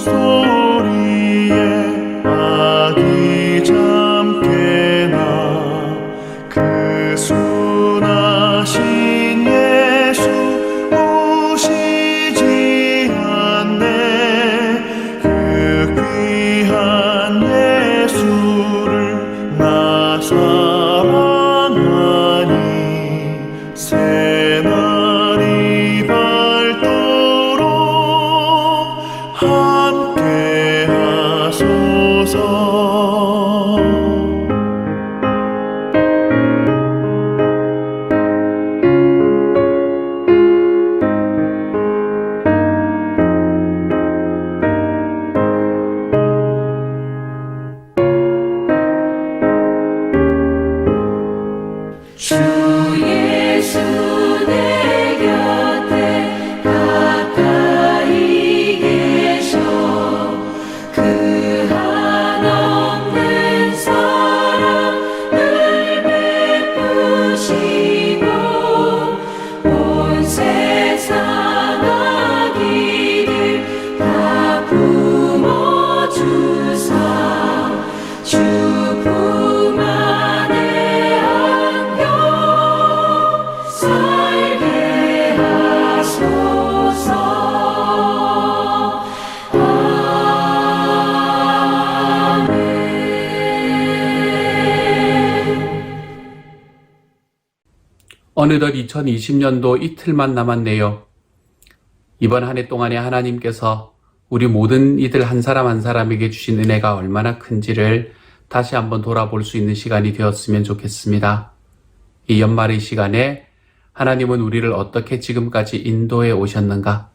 소리에 아기 잠깨나 그 순하신 예수 오시지 않네. 그 귀한 예수를 나 사랑하니 새날이 밝도록 함께 하소서. 주 예수 내 곁에 가까이 계셔. 그 한없는 사랑을 베푸시고 온 세상 악이들 다 품어주사 주 품 안에 안겨 살게 하소서. 어느덧 2020년도 이틀만 남았네요. 이번 한 해 동안에 하나님께서 우리 모든 이들 한 사람 한 사람에게 주신 은혜가 얼마나 큰지를 다시 한번 돌아볼 수 있는 시간이 되었으면 좋겠습니다. 이 연말의 시간에 하나님은 우리를 어떻게 지금까지 인도해 오셨는가?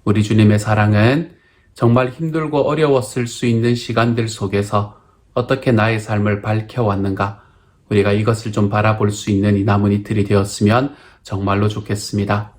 우리 주님의 사랑은 정말 힘들고 어려웠을 수 있는 시간들 속에서 어떻게 나의 삶을 밝혀왔는가? 우리가 이것을 좀 바라볼 수 있는 이 남은 이틀이 되었으면 정말로 좋겠습니다.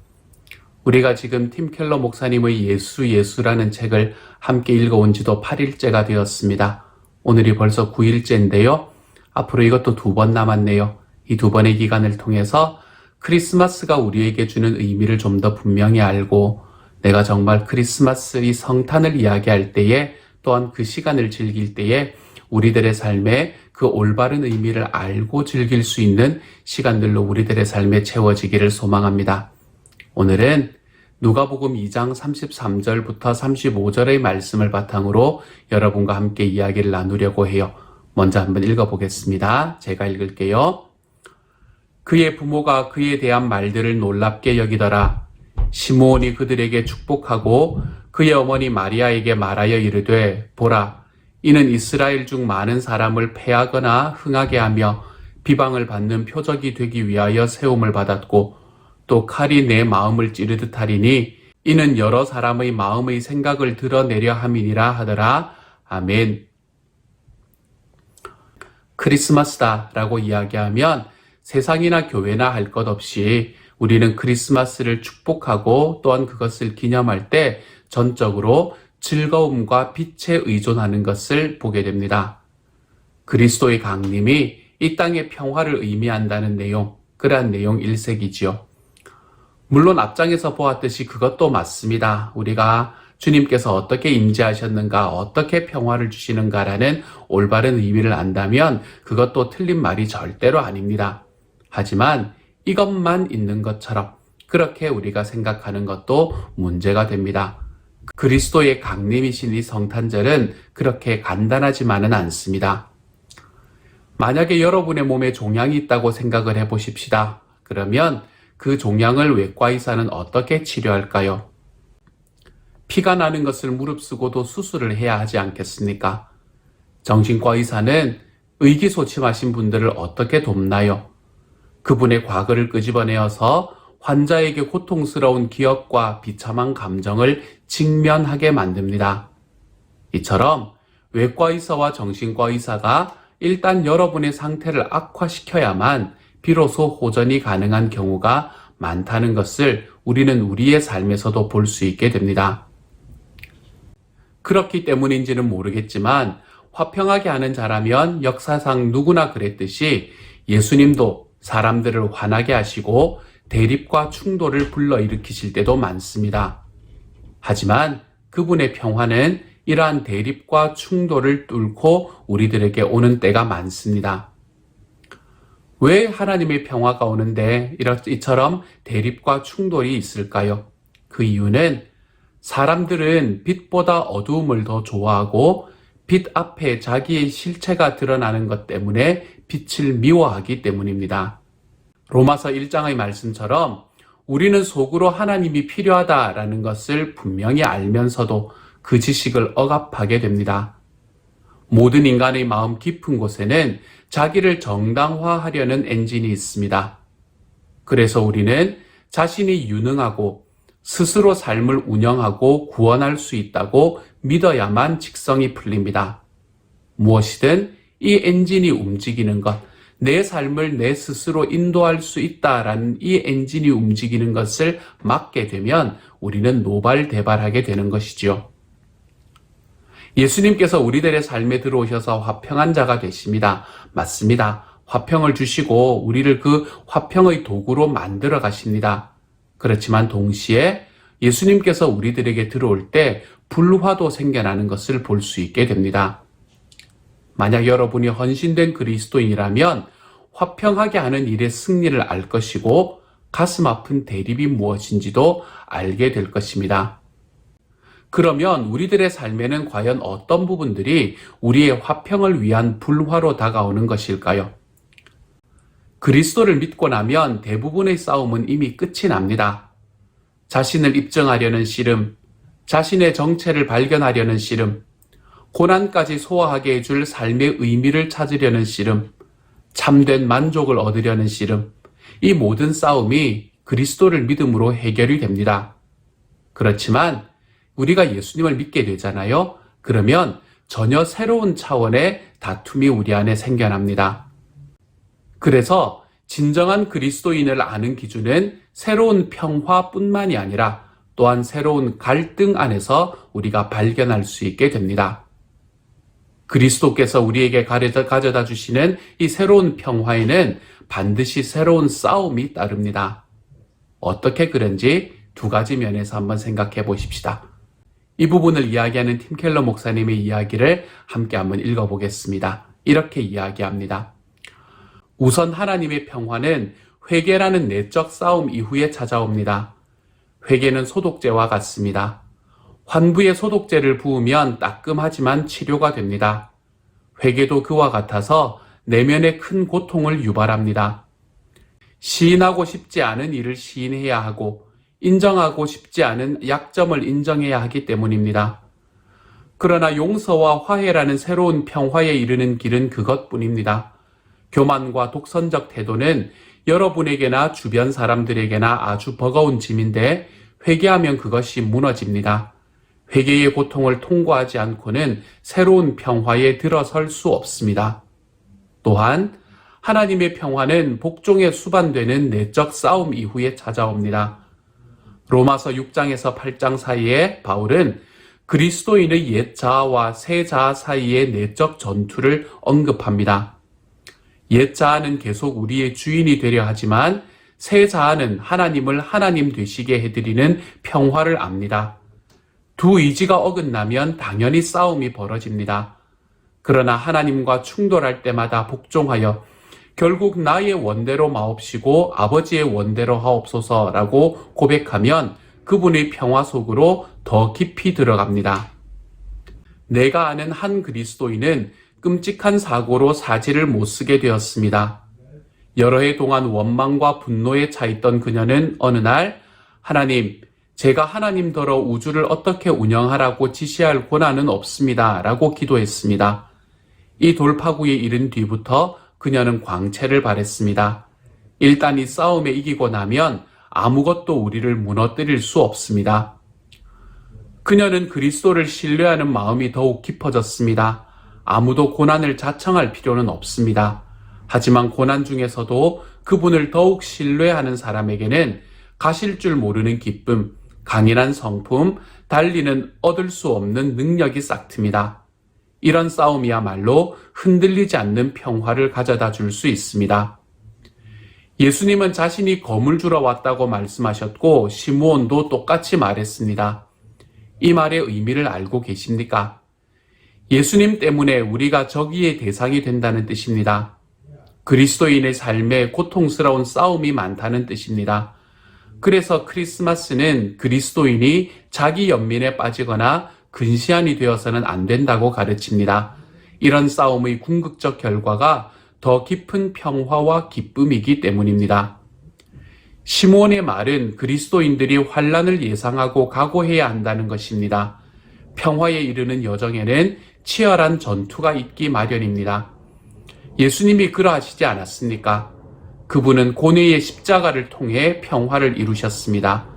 우리가 지금 팀 켈러 목사님의 예수라는 책을 함께 읽어온 지도 8일째가 되었습니다. 오늘이 벌써 9일째인데요. 앞으로 이것도 2번 남았네요. 이 2번의 기간을 통해서 크리스마스가 우리에게 주는 의미를 좀 더 분명히 알고 내가 정말 크리스마스의 성탄을 이야기할 때에 또한 그 시간을 즐길 때에 우리들의 삶에 그 올바른 의미를 알고 즐길 수 있는 시간들로 우리들의 삶에 채워지기를 소망합니다. 오늘은 누가복음 2장 33절부터 35절의 말씀을 바탕으로 여러분과 함께 이야기를 나누려고 해요. 먼저 한번 읽어보겠습니다. 제가 읽을게요. 그의 부모가 그에 대한 말들을 놀랍게 여기더라. 시므온이 그들에게 축복하고 그의 어머니 마리아에게 말하여 이르되 보라, 이는 이스라엘 중 많은 사람을 패하거나 흥하게 하며 비방을 받는 표적이 되기 위하여 세움을 받았고 또 칼이 내 마음을 찌르듯 하리니 이는 여러 사람의 마음의 생각을 드러내려 함이니라 하더라. 아멘. 크리스마스다 라고 이야기하면 세상이나 교회나 할 것 없이 우리는 크리스마스를 축복하고 또한 그것을 기념할 때 전적으로 즐거움과 빛에 의존하는 것을 보게 됩니다. 그리스도의 강림이 이 땅의 평화를 의미한다는 내용, 그러한 내용 일색이지요. 물론 앞장에서 보았듯이 그것도 맞습니다. 우리가 주님께서 어떻게 임재하셨는가, 어떻게 평화를 주시는가라는 올바른 의미를 안다면 그것도 틀린 말이 절대로 아닙니다. 하지만 이것만 있는 것처럼 그렇게 우리가 생각하는 것도 문제가 됩니다. 그리스도의 강림이신 이 성탄절은 그렇게 간단하지만은 않습니다. 만약에 여러분의 몸에 종양이 있다고 생각을 해보십시다. 그러면 그 종양을 외과의사는 어떻게 치료할까요? 피가 나는 것을 무릅쓰고도 수술을 해야 하지 않겠습니까? 정신과 의사는 의기소침하신 분들을 어떻게 돕나요? 그분의 과거를 끄집어내어서 환자에게 고통스러운 기억과 비참한 감정을 직면하게 만듭니다. 이처럼 외과의사와 정신과의사가 일단 여러분의 상태를 악화시켜야만 비로소 호전이 가능한 경우가 많다는 것을 우리는 우리의 삶에서도 볼 수 있게 됩니다. 그렇기 때문인지는 모르겠지만 화평하게 하는 자라면 역사상 누구나 그랬듯이 예수님도 사람들을 화나게 하시고 대립과 충돌을 불러일으키실 때도 많습니다. 하지만 그분의 평화는 이러한 대립과 충돌을 뚫고 우리들에게 오는 때가 많습니다. 왜 하나님의 평화가 오는데 이처럼 대립과 충돌이 있을까요? 그 이유는 사람들은 빛보다 어두움을 더 좋아하고 빛 앞에 자기의 실체가 드러나는 것 때문에 빛을 미워하기 때문입니다. 로마서 1장의 말씀처럼 우리는 속으로 하나님이 필요하다라는 것을 분명히 알면서도 그 지식을 억압하게 됩니다. 모든 인간의 마음 깊은 곳에는 자기를 정당화하려는 엔진이 있습니다. 그래서 우리는 자신이 유능하고 스스로 삶을 운영하고 구원할 수 있다고 믿어야만 직성이 풀립니다. 무엇이든 이 엔진이 움직이는 것, 내 삶을 내 스스로 인도할 수 있다라는 이 엔진이 움직이는 것을 막게 되면 우리는 노발대발하게 되는 것이지요. 예수님께서 우리들의 삶에 들어오셔서 화평한 자가 되십니다. 맞습니다. 화평을 주시고 우리를 그 화평의 도구로 만들어 가십니다. 그렇지만 동시에 예수님께서 우리들에게 들어올 때 불화도 생겨나는 것을 볼 수 있게 됩니다. 만약 여러분이 헌신된 그리스도인이라면 화평하게 하는 일의 승리를 알 것이고 가슴 아픈 대립이 무엇인지도 알게 될 것입니다. 그러면 우리들의 삶에는 과연 어떤 부분들이 우리의 화평을 위한 불화로 다가오는 것일까요? 그리스도를 믿고 나면 대부분의 싸움은 이미 끝이 납니다. 자신을 입증하려는 씨름, 자신의 정체를 발견하려는 씨름, 고난까지 소화하게 해줄 삶의 의미를 찾으려는 씨름, 참된 만족을 얻으려는 씨름, 이 모든 싸움이 그리스도를 믿음으로 해결이 됩니다. 그렇지만 우리가 예수님을 믿게 되잖아요. 그러면 전혀 새로운 차원의 다툼이 우리 안에 생겨납니다. 그래서 진정한 그리스도인을 아는 기준은 새로운 평화뿐만이 아니라 또한 새로운 갈등 안에서 우리가 발견할 수 있게 됩니다. 그리스도께서 우리에게 가져다 주시는 이 새로운 평화에는 반드시 새로운 싸움이 따릅니다. 어떻게 그런지 두 가지 면에서 한번 생각해 보십시다. 이 부분을 이야기하는 팀 켈러 목사님의 이야기를 함께 한번 읽어보겠습니다. 이렇게 이야기합니다. 우선 하나님의 평화는 회개라는 내적 싸움 이후에 찾아옵니다. 회개는 소독제와 같습니다. 환부에 소독제를 부으면 따끔하지만 치료가 됩니다. 회개도 그와 같아서 내면에 큰 고통을 유발합니다. 시인하고 싶지 않은 일을 시인해야 하고 인정하고 싶지 않은 약점을 인정해야 하기 때문입니다. 그러나 용서와 화해라는 새로운 평화에 이르는 길은 그것뿐입니다. 교만과 독선적 태도는 여러분에게나 주변 사람들에게나 아주 버거운 짐인데 회개하면 그것이 무너집니다. 회개의 고통을 통과하지 않고는 새로운 평화에 들어설 수 없습니다. 또한 하나님의 평화는 복종에 수반되는 내적 싸움 이후에 찾아옵니다. 로마서 6장에서 8장 사이에 바울은 그리스도인의 옛 자아와 새 자아 사이의 내적 전투를 언급합니다. 옛 자아는 계속 우리의 주인이 되려 하지만 새 자아는 하나님을 하나님 되시게 해드리는 평화를 압니다. 두 의지가 어긋나면 당연히 싸움이 벌어집니다. 그러나 하나님과 충돌할 때마다 복종하여 결국 나의 원대로 마옵시고 아버지의 원대로 하옵소서라고 고백하면 그분의 평화 속으로 더 깊이 들어갑니다. 내가 아는 한 그리스도인은 끔찍한 사고로 사지를 못 쓰게 되었습니다. 여러 해 동안 원망과 분노에 차 있던 그녀는 어느 날 하나님, 제가 하나님더러 우주를 어떻게 운영하라고 지시할 권한은 없습니다. 라고 기도했습니다. 이 돌파구에 이른 뒤부터 그녀는 광채를 발했습니다. 일단 이 싸움에 이기고 나면 아무것도 우리를 무너뜨릴 수 없습니다. 그녀는 그리스도를 신뢰하는 마음이 더욱 깊어졌습니다. 아무도 고난을 자청할 필요는 없습니다. 하지만 고난 중에서도 그분을 더욱 신뢰하는 사람에게는 가실 줄 모르는 기쁨, 강인한 성품, 달리는 얻을 수 없는 능력이 싹틉니다. 이런 싸움이야말로 흔들리지 않는 평화를 가져다 줄 수 있습니다. 예수님은 자신이 검을 주러 왔다고 말씀하셨고 시므온도 똑같이 말했습니다. 이 말의 의미를 알고 계십니까? 예수님 때문에 우리가 저기의 대상이 된다는 뜻입니다. 그리스도인의 삶에 고통스러운 싸움이 많다는 뜻입니다. 그래서 크리스마스는 그리스도인이 자기 연민에 빠지거나 근시안이 되어서는 안 된다고 가르칩니다. 이런 싸움의 궁극적 결과가 더 깊은 평화와 기쁨이기 때문입니다. 시므온의 말은 그리스도인들이 환난을 예상하고 각오해야 한다는 것입니다. 평화에 이르는 여정에는 치열한 전투가 있기 마련입니다. 예수님이 그러하시지 않았습니까? 그분은 고뇌의 십자가를 통해 평화를 이루셨습니다.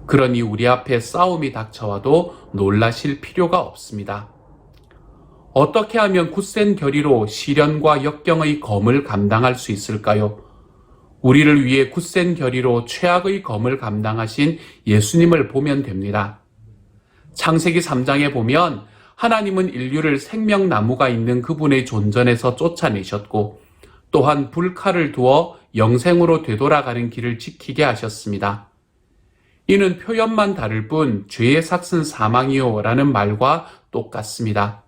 그러니 우리 앞에 싸움이 닥쳐와도 놀라실 필요가 없습니다. 어떻게 하면 굳센 결의로 시련과 역경의 검을 감당할 수 있을까요? 우리를 위해 굳센 결의로 최악의 검을 감당하신 예수님을 보면 됩니다. 창세기 3장에 보면 하나님은 인류를 생명나무가 있는 그분의 존전에서 쫓아내셨고 또한 불칼을 두어 영생으로 되돌아가는 길을 지키게 하셨습니다. 이는 표현만 다를 뿐 죄의 삭은 사망이요 라는 말과 똑같습니다.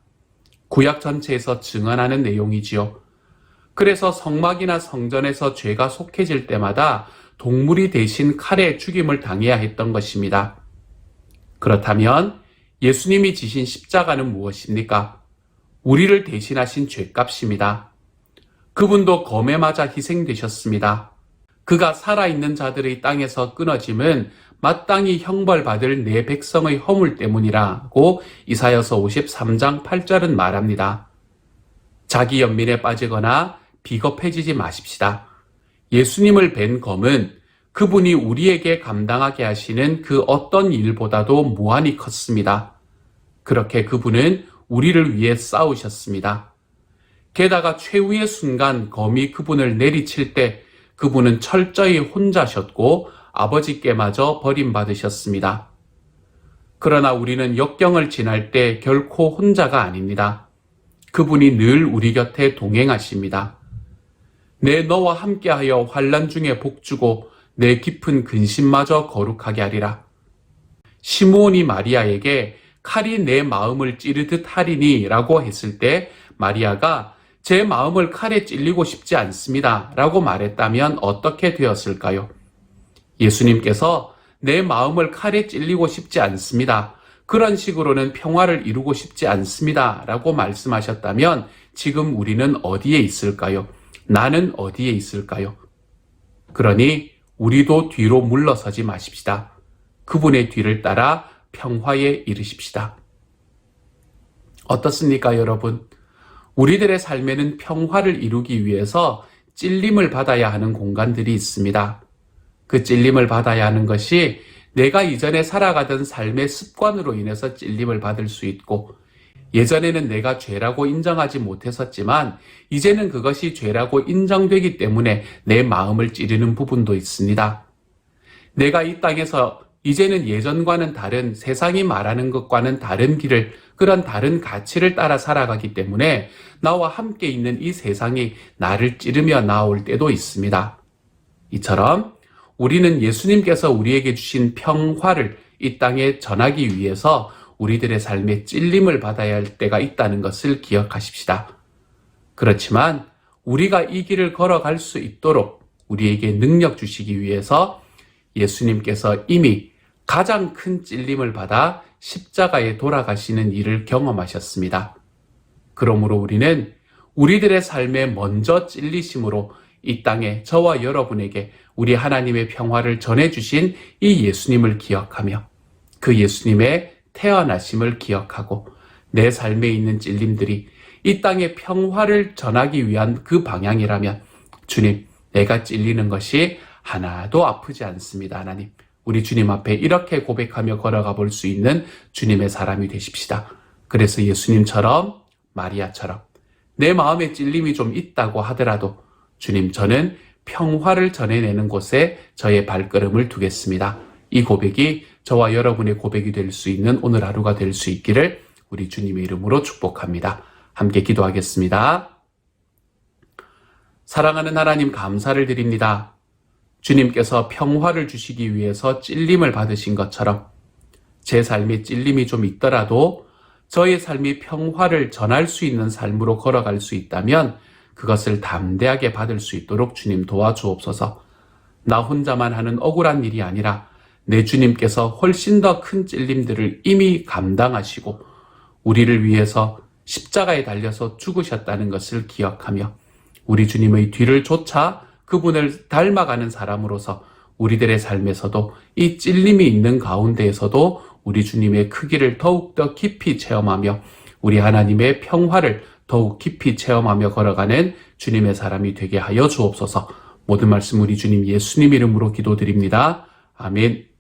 구약 전체에서 증언하는 내용이지요. 그래서 성막이나 성전에서 죄가 속해질 때마다 동물이 대신 칼에 죽임을 당해야 했던 것입니다. 그렇다면 예수님이 지신 십자가는 무엇입니까? 우리를 대신하신 죄값입니다. 그분도 검에 맞아 희생되셨습니다. 그가 살아있는 자들의 땅에서 끊어짐은 마땅히 형벌받을 내 백성의 허물 때문이라고 이사야서 53장 8절은 말합니다. 자기 연민에 빠지거나 비겁해지지 마십시다. 예수님을 벤 검은 그분이 우리에게 감당하게 하시는 그 어떤 일보다도 무한히 컸습니다. 그렇게 그분은 우리를 위해 싸우셨습니다. 게다가 최후의 순간 검이 그분을 내리칠 때 그분은 철저히 혼자셨고 아버지께마저 버림받으셨습니다. 그러나 우리는 역경을 지날 때 결코 혼자가 아닙니다. 그분이 늘 우리 곁에 동행하십니다. 내 너와 함께하여 환난 중에 복주고 내 깊은 근심마저 거룩하게 하리라. 시므온이 마리아에게 칼이 내 마음을 찌르듯 하리니 라고 했을 때 마리아가 제 마음을 칼에 찔리고 싶지 않습니다 라고 말했다면 어떻게 되었을까요? 예수님께서 내 마음을 칼에 찔리고 싶지 않습니다. 그런 식으로는 평화를 이루고 싶지 않습니다 라고 말씀하셨다면 지금 우리는 어디에 있을까요? 나는 어디에 있을까요? 그러니 우리도 뒤로 물러서지 마십시다. 그분의 뒤를 따라 평화에 이르십시다. 어떻습니까, 여러분? 우리들의 삶에는 평화를 이루기 위해서 찔림을 받아야 하는 공간들이 있습니다. 그 찔림을 받아야 하는 것이 내가 이전에 살아가던 삶의 습관으로 인해서 찔림을 받을 수 있고, 예전에는 내가 죄라고 인정하지 못했었지만 이제는 그것이 죄라고 인정되기 때문에 내 마음을 찌르는 부분도 있습니다. 내가 이 땅에서 이제는 예전과는 다른, 세상이 말하는 것과는 다른 길을, 그런 다른 가치를 따라 살아가기 때문에 나와 함께 있는 이 세상이 나를 찌르며 나올 때도 있습니다. 이처럼 우리는 예수님께서 우리에게 주신 평화를 이 땅에 전하기 위해서 우리들의 삶에 찔림을 받아야 할 때가 있다는 것을 기억하십시다. 그렇지만 우리가 이 길을 걸어갈 수 있도록 우리에게 능력 주시기 위해서 예수님께서 이미 가장 큰 찔림을 받아 십자가에 돌아가시는 일을 경험하셨습니다. 그러므로 우리는 우리들의 삶에 먼저 찔리심으로 이 땅에 저와 여러분에게 우리 하나님의 평화를 전해주신 이 예수님을 기억하며 그 예수님의 태어나심을 기억하고 내 삶에 있는 찔림들이 이 땅의 평화를 전하기 위한 그 방향이라면 주님, 내가 찔리는 것이 하나도 아프지 않습니다. 하나님, 우리 주님 앞에 이렇게 고백하며 걸어가 볼 수 있는 주님의 사람이 되십시다. 그래서 예수님처럼 마리아처럼 내 마음에 찔림이 좀 있다고 하더라도 주님, 저는 평화를 전해내는 곳에 저의 발걸음을 두겠습니다. 이 고백이 저와 여러분의 고백이 될 수 있는 오늘 하루가 될 수 있기를 우리 주님의 이름으로 축복합니다. 함께 기도하겠습니다. 사랑하는 하나님, 감사를 드립니다. 주님께서 평화를 주시기 위해서 찔림을 받으신 것처럼 제 삶에 찔림이 좀 있더라도 저의 삶이 평화를 전할 수 있는 삶으로 걸어갈 수 있다면 그것을 담대하게 받을 수 있도록 주님 도와주옵소서. 나 혼자만 하는 억울한 일이 아니라 내 주님께서 훨씬 더 큰 찔림들을 이미 감당하시고 우리를 위해서 십자가에 달려서 죽으셨다는 것을 기억하며 우리 주님의 뒤를 쫓아 그분을 닮아가는 사람으로서 우리들의 삶에서도 이 찔림이 있는 가운데에서도 우리 주님의 크기를 더욱더 깊이 체험하며 우리 하나님의 평화를 더욱 깊이 체험하며 걸어가는 주님의 사람이 되게 하여 주옵소서. 모든 말씀 우리 주님 예수님 이름으로 기도드립니다. 아멘.